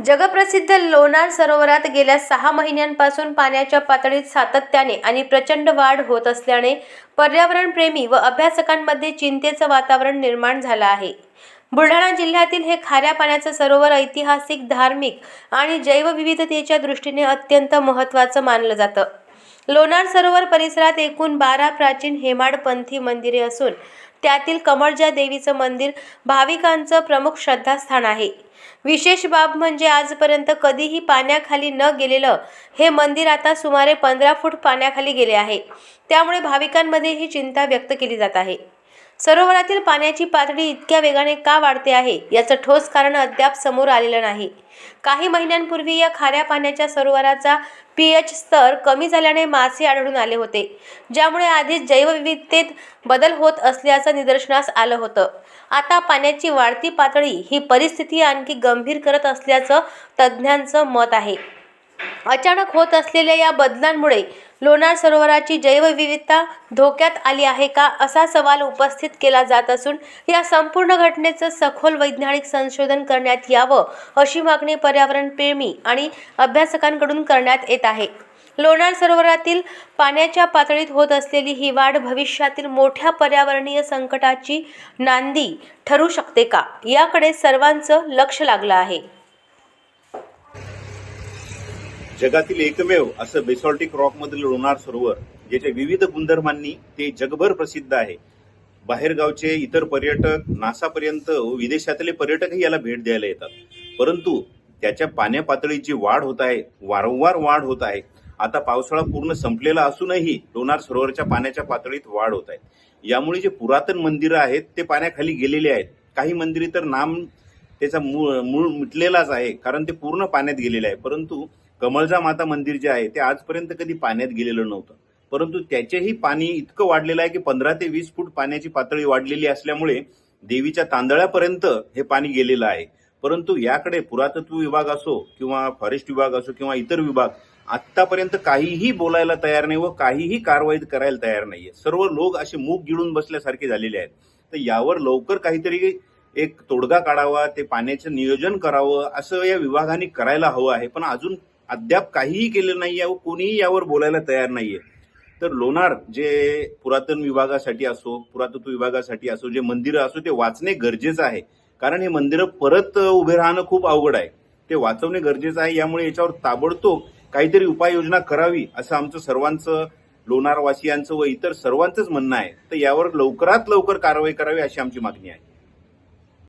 जगप्रसिद्ध लोणार सरोवरात गेल्या 6 महिन्यांपासून पाण्याच्या पातळीत सातत्याने आणि प्रचंड वाढ होत असल्याने पर्यावरणप्रेमी व अभ्यासकांमध्ये चिंतेचं वातावरण निर्माण झालं आहे. बुलढाणा जिल्ह्यातील हे खाऱ्या पाण्याचं सरोवर ऐतिहासिक, धार्मिक आणि जैवविविधतेच्या दृष्टीने अत्यंत महत्त्वाचं मानलं जातं. लोणार सरोवर परिसरात एकूण 12 प्राचीन हेमाडपंथी मंदिरे असून त्यातील कमळजा देवीचं मंदिर भाविकांचं प्रमुख श्रद्धास्थान आहे. विशेष बाब म्हणजे आजपर्यंत कधीही पाण्याखाली न गेलेलं हे मंदिर आता सुमारे 15 फूट पाण्याखाली गेले आहे. त्यामुळे भाविकांमध्ये ही चिंता व्यक्त केली जात आहे. सरोवरातील पाण्याची पातळी इतक्या वेगाने का वाढते आहे याचं ठोस कारण अद्याप समोर आलेलं नाही. काही महिन्यांपूर्वी या खाऱ्या पाण्याच्या सरोवराचा pH स्तर कमी झाल्याने मासे आढळून आले होते, ज्यामुळे आधीच जैवविविधतेत बदल होत असल्याचं निदर्शनास आलं होतं. आता पाण्याची वाढती पातळी ही परिस्थिती आणखी गंभीर करत असल्याचं तज्ज्ञांचं मत आहे. अचानक होत असलेल्या या बदलांमुळे लोणार सरोवराची जैवविविधता धोक्यात आली आहे का, असा सवाल उपस्थित केला जात असून या संपूर्ण घटनेचं सखोल वैज्ञानिक संशोधन करण्यात यावं अशी मागणी पर्यावरणप्रेमी आणि अभ्यासकांकडून करण्यात येत आहे. लोणार सरोवरातील पाण्याच्या पातळीत होत असलेली ही वाढ भविष्यातील मोठ्या पर्यावरणीय संकटाची नांदी ठरू शकते का, याकडे सर्वांचं लक्ष लागलं आहे. जगातील एकमेव असं बेसॉल्टिक रॉक मधील लोणार सरोवर ज्याच्या विविध गुणधर्मांनी ते जगभर प्रसिद्ध आहे. बाहेरगावचे इतर पर्यटक, नासापर्यंत विदेशातले पर्यटकही याला भेट द्यायला येतात. परंतु त्याच्या पाण्या पातळीत जी वाढ होत आहे, वारंवार वाढ होत आहे. आता पावसाळा पूर्ण संपलेला असूनही लोणार सरोवरच्या पाण्याच्या पातळीत वाढ होत आहे. यामुळे जे पुरातन मंदिरं आहेत ते पाण्याखाली गेलेले आहेत. काही मंदिरे तर त्याचा मूळ मिटलेलाच आहे, कारण ते पूर्ण पाण्यात गेलेले आहे. परंतु कमळजा माता मंदिर जे आहे ते आजपर्यंत कधी पाण्यात गेलेलं नव्हतं. परंतु त्याचेही पाणी इतकं वाढलेलं आहे की 15 ते 20 फूट पाण्याची पातळी वाढलेली असल्यामुळे देवीच्या तांदळापर्यंत हे पाणी गेलेलं आहे. परंतु याकडे पुरातत्व विभाग असो किंवा फॉरेस्ट विभाग असो किंवा इतर विभाग आतापर्यंत काहीही बोलायला तयार नाही व काहीही कारवाई करायला तयार नाहीये. सर्व लोक असे मूग गिळून बसल्यासारखे झालेले आहेत. तर यावर लवकर काहीतरी एक तोडगा काढावा, ते पाण्याचं नियोजन करावं असं या विभागाने करायला हवं आहे. पण अद्याप काहीही केलं नाहीये व कोणीही यावर बोलायला तयार नाहीये. तर लोणार जे पुरातन विभागासाठी असो, पुरातत्व विभागासाठी असो, जे मंदिरं असो ते वाचणे गरजेचं आहे. कारण हे मंदिरं परत उभे राहणं खूप अवघड आहे. ते वाचवणे गरजेचं आहे. यामुळे याच्यावर ताबडतोब काहीतरी उपाययोजना करावी असं आमचं सर्वांचं, लोणारवासियांचं व इतर सर्वांचंच म्हणणं आहे. तर यावर लवकरात लवकर कारवाई करावी अशी आमची मागणी आहे.